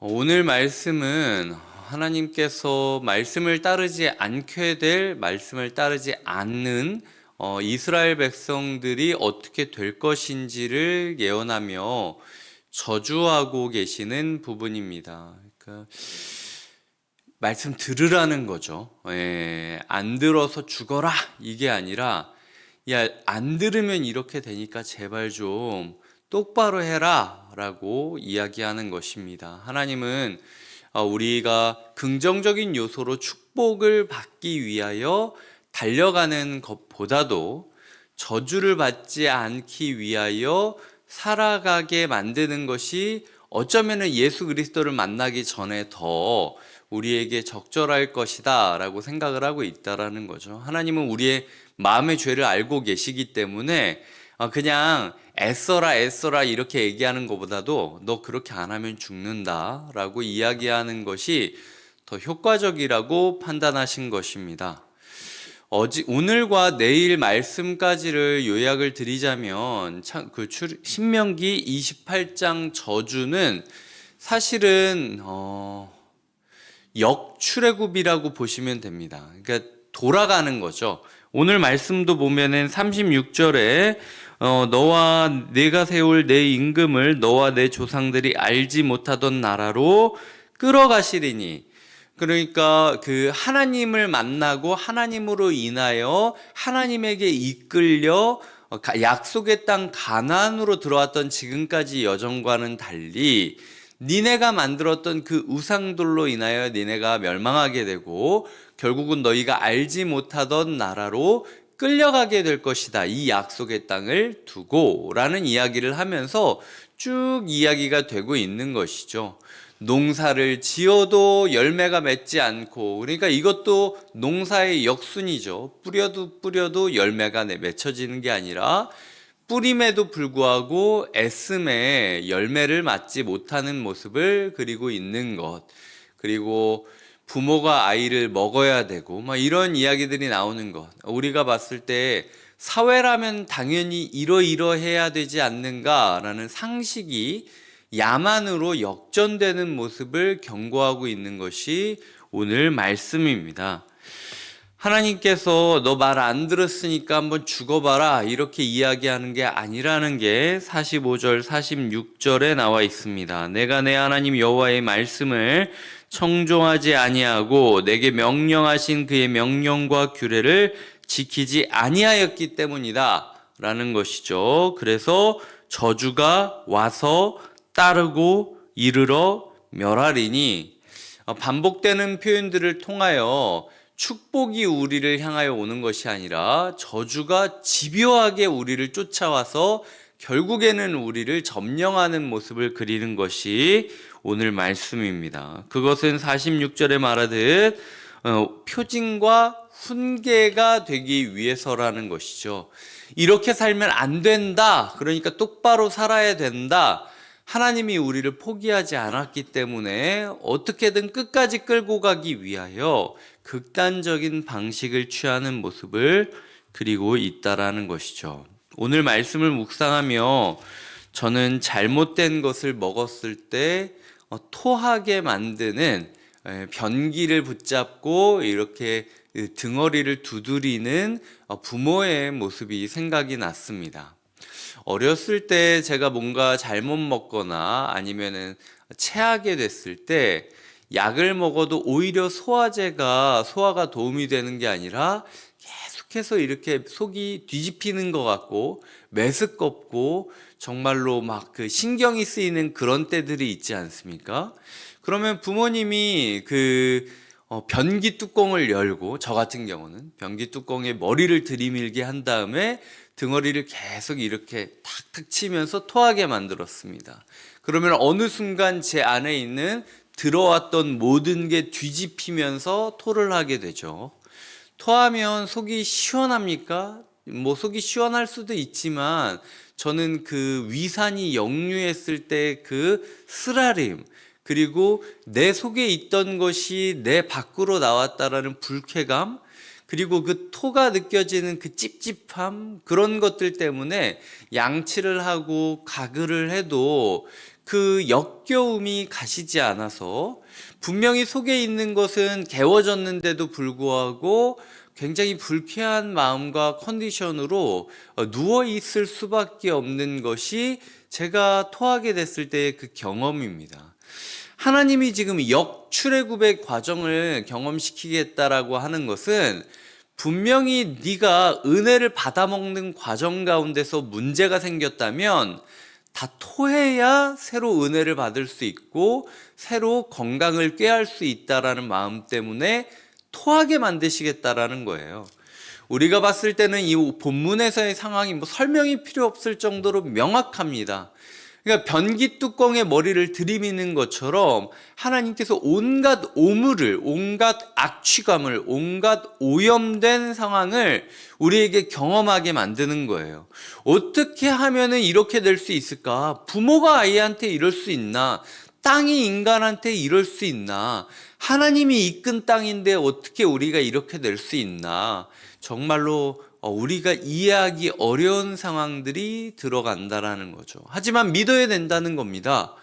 오늘 말씀은 하나님께서 말씀을 따르지 않게 될 말씀을 따르지 않는 이스라엘 백성들이 어떻게 될 것인지를 예언하며 저주하고 계시는 부분입니다. 그러니까 말씀 들으라는 거죠. 안 들어서 죽어라 이게 아니라 야, 안 들으면 이렇게 되니까 제발 좀 똑바로 해라 라고 이야기하는 것입니다. 하나님은 우리가 긍정적인 요소로 축복을 받기 위하여 달려가는 것보다도 저주를 받지 않기 위하여 살아가게 만드는 것이 어쩌면 예수 그리스도를 만나기 전에 더 우리에게 적절할 것이다 라고 생각을 하고 있다라는 거죠. 하나님은 우리의 마음의 죄를 알고 계시기 때문에 그냥 애써라 이렇게 얘기하는 것보다도 너 그렇게 안 하면 죽는다 라고 이야기하는 것이 더 효과적이라고 판단하신 것입니다. 오늘과 내일 말씀까지를 요약을 드리자면 신명기 28장 저주는 사실은 역출애굽이라고 보시면 됩니다. 그러니까 돌아가는 거죠. 오늘 말씀도 보면은 36절에 너와 내가 세울 내 임금을 너와 내 조상들이 알지 못하던 나라로 끌어가시리니, 그러니까 그 하나님을 만나고 하나님으로 인하여 하나님에게 이끌려 약속의 땅 가나안으로 들어왔던 지금까지 여정과는 달리 니네가 만들었던 그 우상들로 인하여 니네가 멸망하게 되고 결국은 너희가 알지 못하던 나라로 끌려가게 될 것이다. 이 약속의 땅을 두고 라는 이야기를 하면서 쭉 이야기가 되고 있는 것이죠. 농사를 지어도 열매가 맺지 않고, 그러니까 이것도 농사의 역순이죠. 뿌려도 열매가 맺혀지는 게 아니라 뿌림에도 불구하고 애씀에 열매를 맞지 못하는 모습을 그리고 있는 것, 그리고 부모가 아이를 먹어야 되고 이런 이야기들이 나오는 것, 우리가 봤을 때 사회라면 당연히 이러해야 되지 않는가라는 상식이 야만으로 역전되는 모습을 경고하고 있는 것이 오늘 말씀입니다. 하나님께서 너 말 안 들었으니까 한번 죽어봐라 이렇게 이야기하는 게 아니라는 게 45절 46절에 나와 있습니다. 내가 내 하나님 여호와의 말씀을 청종하지 아니하고 내게 명령하신 그의 명령과 규례를 지키지 아니하였기 때문이다 라는 것이죠. 그래서 저주가 와서 따르고 이르러 멸하리니, 반복되는 표현들을 통하여 축복이 우리를 향하여 오는 것이 아니라 저주가 집요하게 우리를 쫓아와서 결국에는 우리를 점령하는 모습을 그리는 것이 오늘 말씀입니다. 그것은 46절에 말하듯 표징과 훈계가 되기 위해서라는 것이죠. 이렇게 살면 안 된다. 그러니까 똑바로 살아야 된다. 하나님이 우리를 포기하지 않았기 때문에 어떻게든 끝까지 끌고 가기 위하여 극단적인 방식을 취하는 모습을 그리고 있다라는 것이죠. 오늘 말씀을 묵상하며 저는 잘못된 것을 먹었을 때 토하게 만드는 변기를 붙잡고 이렇게 등허리를 두드리는 부모의 모습이 생각이 났습니다. 어렸을 때 제가 뭔가 잘못 먹거나 아니면은 체하게 됐을 때 약을 먹어도 오히려 소화가 도움이 되는 게 아니라 계속해서 이렇게 속이 뒤집히는 것 같고 메스껍고 정말로 막 그 신경이 쓰이는 그런 때들이 있지 않습니까? 그러면 부모님이 변기 뚜껑을 열고, 저 같은 경우는 변기 뚜껑에 머리를 들이밀게 한 다음에 등허리를 계속 이렇게 탁탁 치면서 토하게 만들었습니다. 그러면 어느 순간 제 안에 있는 들어왔던 모든 게 뒤집히면서 토를 하게 되죠. 토하면 속이 시원합니까? 속이 시원할 수도 있지만 저는 그 위산이 역류했을 때 그 쓰라림, 그리고 내 속에 있던 것이 내 밖으로 나왔다라는 불쾌감, 그리고 그 토가 느껴지는 그 찝찝함, 그런 것들 때문에 양치를 하고 가글을 해도 그 역겨움이 가시지 않아서 분명히 속에 있는 것은 개워졌는데도 불구하고 굉장히 불쾌한 마음과 컨디션으로 누워 있을 수밖에 없는 것이 제가 토하게 됐을 때의 그 경험입니다. 하나님이 지금 역출애굽의 과정을 경험시키겠다라고 하는 것은 분명히 네가 은혜를 받아먹는 과정 가운데서 문제가 생겼다면 다 토해야 새로 은혜를 받을 수 있고 새로 건강을 꾀할 수 있다라는 마음 때문에 토하게 만드시겠다라는 거예요. 우리가 봤을 때는 이 본문에서의 상황이 뭐 설명이 필요 없을 정도로 명확합니다. 그러니까 변기 뚜껑에 머리를 들이미는 것처럼 하나님께서 온갖 오물을, 온갖 악취감을, 온갖 오염된 상황을 우리에게 경험하게 만드는 거예요. 어떻게 하면은 이렇게 될 수 있을까? 부모가 아이한테 이럴 수 있나? 땅이 인간한테 이럴 수 있나? 하나님이 이끈 땅인데 어떻게 우리가 이렇게 될 수 있나? 정말로 우리가 이해하기 어려운 상황들이 들어간다라는 거죠. 하지만 믿어야 된다는 겁니다.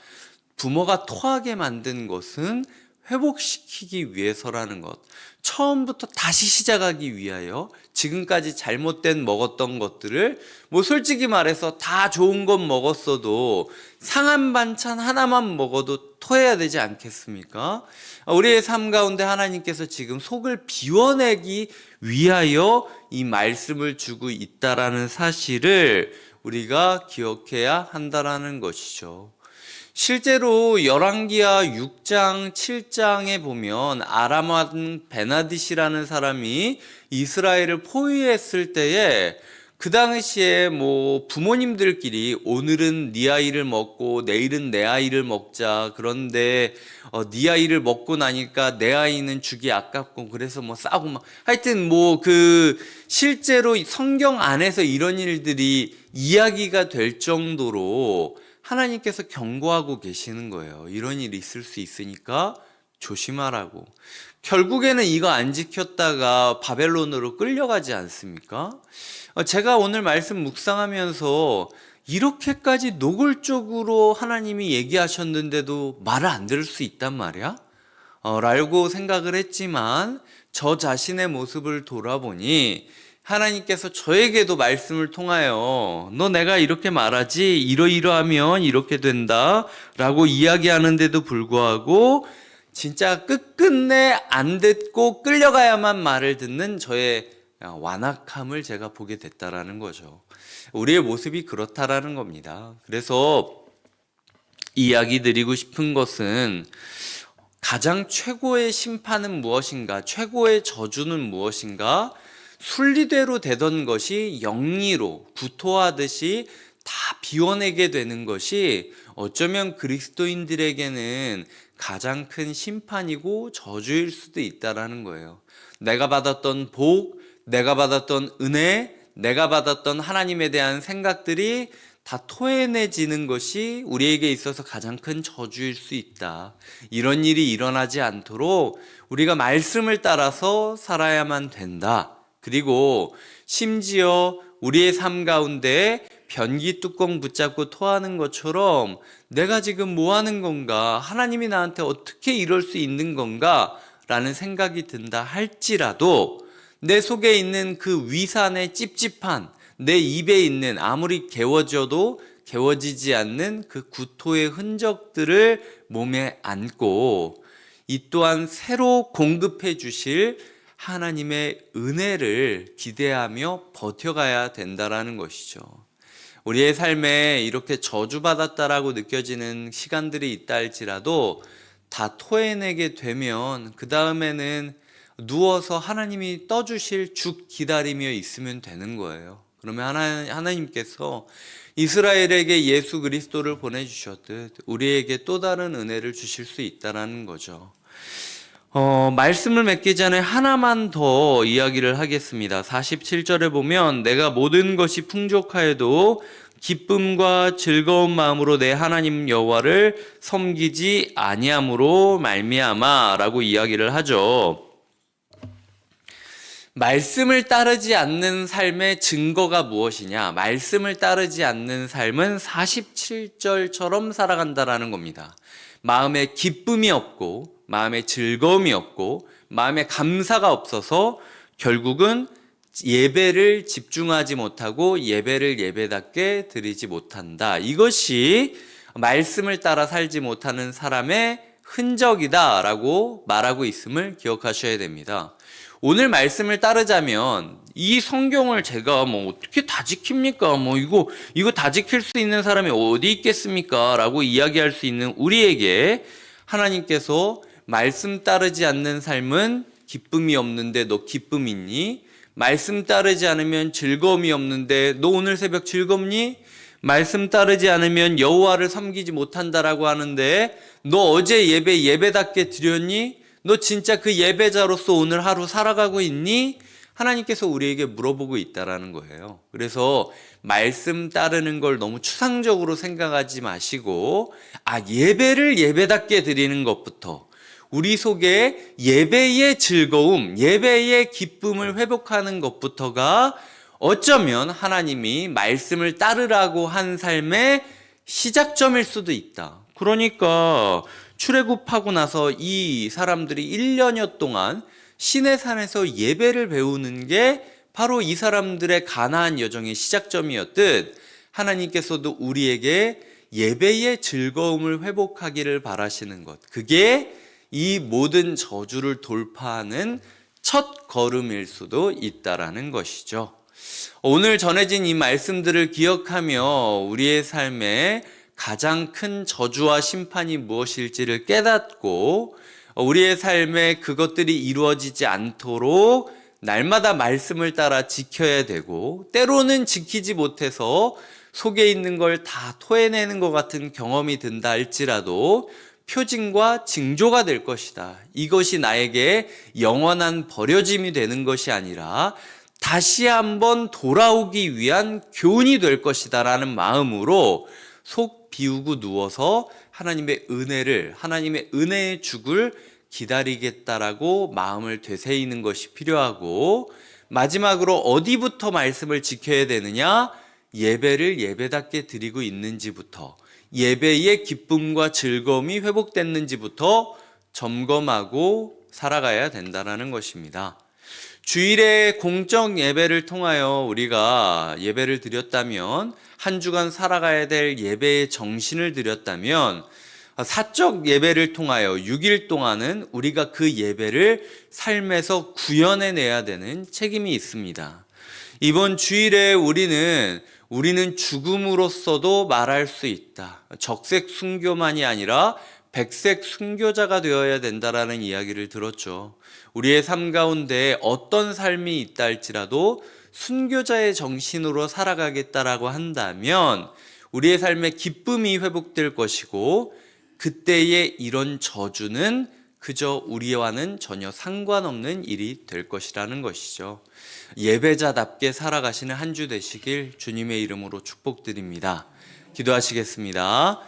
부모가 토하게 만든 것은 회복시키기 위해서라는 것. 처음부터 다시 시작하기 위하여 지금까지 잘못된 먹었던 것들을 뭐 솔직히 말해서 다 좋은 건 먹었어도 상한 반찬 하나만 먹어도 토해야 되지 않겠습니까? 우리의 삶 가운데 하나님께서 지금 속을 비워내기 위하여 이 말씀을 주고 있다라는 사실을 우리가 기억해야 한다라는 것이죠. 실제로 열왕기하 6장, 7장에 보면 아람 왕 베나딧이라는 사람이 이스라엘을 포위했을 때에 그 당시에 뭐 부모님들끼리 오늘은 네 아이를 먹고 내일은 내 아이를 먹자. 그런데 네 아이를 먹고 나니까 내 아이는 주기 아깝고 그래서 뭐 싸고 막 하여튼 뭐 그 실제로 성경 안에서 이런 일들이 이야기가 될 정도로 하나님께서 경고하고 계시는 거예요. 이런 일이 있을 수 있으니까 조심하라고. 결국에는 이거 안 지켰다가 바벨론으로 끌려가지 않습니까? 제가 오늘 말씀 묵상하면서 이렇게까지 노골적으로 하나님이 얘기하셨는데도 말을 안 들을 수 있단 말이야? 라고 생각을 했지만 저 자신의 모습을 돌아보니 하나님께서 저에게도 말씀을 통하여 너 내가 이렇게 말하지 이러이러하면 이렇게 된다 라고 이야기하는데도 불구하고 진짜 끝끝내 안 듣고 끌려가야만 말을 듣는 저의 완악함을 제가 보게 됐다라는 거죠. 우리의 모습이 그렇다라는 겁니다. 그래서 이야기 드리고 싶은 것은 가장 최고의 심판은 무엇인가? 최고의 저주는 무엇인가? 순리대로 되던 것이 영리로 구토하듯이 다 비워내게 되는 것이 어쩌면 그리스도인들에게는 가장 큰 심판이고 저주일 수도 있다라는 거예요. 내가 받았던 복, 내가 받았던 은혜, 내가 받았던 하나님에 대한 생각들이 다 토해내지는 것이 우리에게 있어서 가장 큰 저주일 수 있다. 이런 일이 일어나지 않도록 우리가 말씀을 따라서 살아야만 된다. 그리고 심지어 우리의 삶 가운데 변기 뚜껑 붙잡고 토하는 것처럼 내가 지금 뭐 하는 건가? 하나님이 나한테 어떻게 이럴 수 있는 건가? 라는 생각이 든다 할지라도 내 속에 있는 그 위산의 찝찝한 내 입에 있는 아무리 개워져도 개워지지 않는 그 구토의 흔적들을 몸에 안고 이 또한 새로 공급해 주실 하나님의 은혜를 기대하며 버텨가야 된다라는 것이죠. 우리의 삶에 이렇게 저주받았다라고 느껴지는 시간들이 있다 할지라도 다 토해내게 되면 그 다음에는 누워서 하나님이 떠주실 죽 기다리며 있으면 되는 거예요. 그러면 하나님께서 이스라엘에게 예수 그리스도를 보내주셨듯 우리에게 또 다른 은혜를 주실 수 있다는 거죠. 말씀을 맺기 전에 하나만 더 이야기를 하겠습니다. 47절에 보면 내가 모든 것이 풍족하여도 기쁨과 즐거운 마음으로 내 하나님 여호와를 섬기지 아니함으로 말미암아 라고 이야기를 하죠. 말씀을 따르지 않는 삶의 증거가 무엇이냐? 말씀을 따르지 않는 삶은 47절처럼 살아간다라는 겁니다. 마음에 기쁨이 없고, 마음에 즐거움이 없고, 마음에 감사가 없어서 결국은 예배를 집중하지 못하고 예배를 예배답게 드리지 못한다. 이것이 말씀을 따라 살지 못하는 사람의 흔적이다라고 말하고 있음을 기억하셔야 됩니다. 오늘 말씀을 따르자면 이 성경을 제가 어떻게 다 지킵니까? 이거 다 지킬 수 있는 사람이 어디 있겠습니까? 라고 이야기할 수 있는 우리에게 하나님께서 말씀 따르지 않는 삶은 기쁨이 없는데 너 기쁨 있니? 말씀 따르지 않으면 즐거움이 없는데 너 오늘 새벽 즐겁니? 말씀 따르지 않으면 여호와를 섬기지 못한다라고 하는데 너 어제 예배 예배답게 드렸니? 너 진짜 그 예배자로서 오늘 하루 살아가고 있니? 하나님께서 우리에게 물어보고 있다라는 거예요. 그래서 말씀 따르는 걸 너무 추상적으로 생각하지 마시고 예배를 예배답게 드리는 것부터 우리 속에 예배의 즐거움, 예배의 기쁨을 회복하는 것부터가 어쩌면 하나님이 말씀을 따르라고 한 삶의 시작점일 수도 있다. 그러니까 출애굽하고 나서 이 사람들이 1년여 동안 시내산에서 예배를 배우는 게 바로 이 사람들의 가나안 여정의 시작점이었듯 하나님께서도 우리에게 예배의 즐거움을 회복하기를 바라시는 것, 그게 이 모든 저주를 돌파하는 첫 걸음일 수도 있다라는 것이죠. 오늘 전해진 이 말씀들을 기억하며 우리의 삶에 가장 큰 저주와 심판이 무엇일지를 깨닫고 우리의 삶에 그것들이 이루어지지 않도록 날마다 말씀을 따라 지켜야 되고, 때로는 지키지 못해서 속에 있는 걸 다 토해내는 것 같은 경험이 든다 할지라도 표징과 징조가 될 것이다. 이것이 나에게 영원한 버려짐이 되는 것이 아니라 다시 한번 돌아오기 위한 교훈이 될 것이다 라는 마음으로 속 비우고 누워서 하나님의 은혜의 죽을 기다리겠다라고 마음을 되새이는 것이 필요하고, 마지막으로 어디부터 말씀을 지켜야 되느냐? 예배를 예배답게 드리고 있는지부터, 예배의 기쁨과 즐거움이 회복됐는지부터 점검하고 살아가야 된다는 것입니다. 주일에 공적 예배를 통하여 우리가 예배를 드렸다면, 한 주간 살아가야 될 예배의 정신을 드렸다면, 사적 예배를 통하여 6일 동안은 우리가 그 예배를 삶에서 구현해내야 되는 책임이 있습니다. 이번 주일에 우리는 죽음으로써도 말할 수 있다. 적색 순교만이 아니라 백색 순교자가 되어야 된다라는 이야기를 들었죠. 우리의 삶 가운데 어떤 삶이 있다 할지라도 순교자의 정신으로 살아가겠다라고 한다면 우리의 삶에 기쁨이 회복될 것이고, 그때의 이런 저주는 그저 우리와는 전혀 상관없는 일이 될 것이라는 것이죠. 예배자답게 살아가시는 한 주 되시길 주님의 이름으로 축복드립니다. 기도하시겠습니다.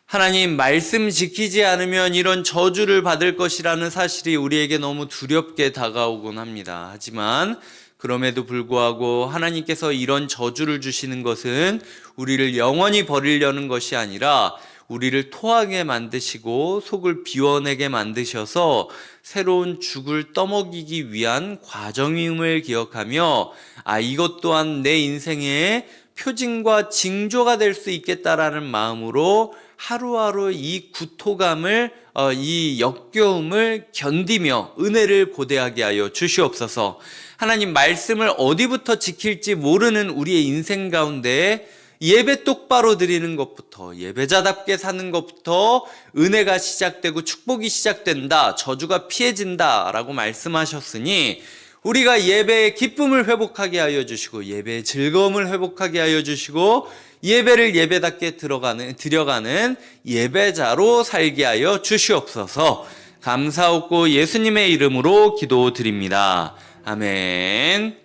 하나님, 말씀 지키지 않으면 이런 저주를 받을 것이라는 사실이 우리에게 너무 두렵게 다가오곤 합니다. 하지만 그럼에도 불구하고 하나님께서 이런 저주를 주시는 것은 우리를 영원히 버리려는 것이 아니라 우리를 토하게 만드시고 속을 비워내게 만드셔서 새로운 죽을 떠먹이기 위한 과정임을 기억하며 이것 또한 내 인생의 표징과 징조가 될 수 있겠다라는 마음으로 하루하루 이 구토감을 이 역겨움을 견디며 은혜를 고대하게 하여 주시옵소서. 하나님, 말씀을 어디부터 지킬지 모르는 우리의 인생 가운데 예배 똑바로 드리는 것부터, 예배자답게 사는 것부터 은혜가 시작되고 축복이 시작된다, 저주가 피해진다 라고 말씀하셨으니 우리가 예배의 기쁨을 회복하게 하여 주시고 예배의 즐거움을 회복하게 하여 주시고 예배를 예배답게 드려가는 예배자로 살게 하여 주시옵소서. 감사하고 예수님의 이름으로 기도드립니다. 아멘.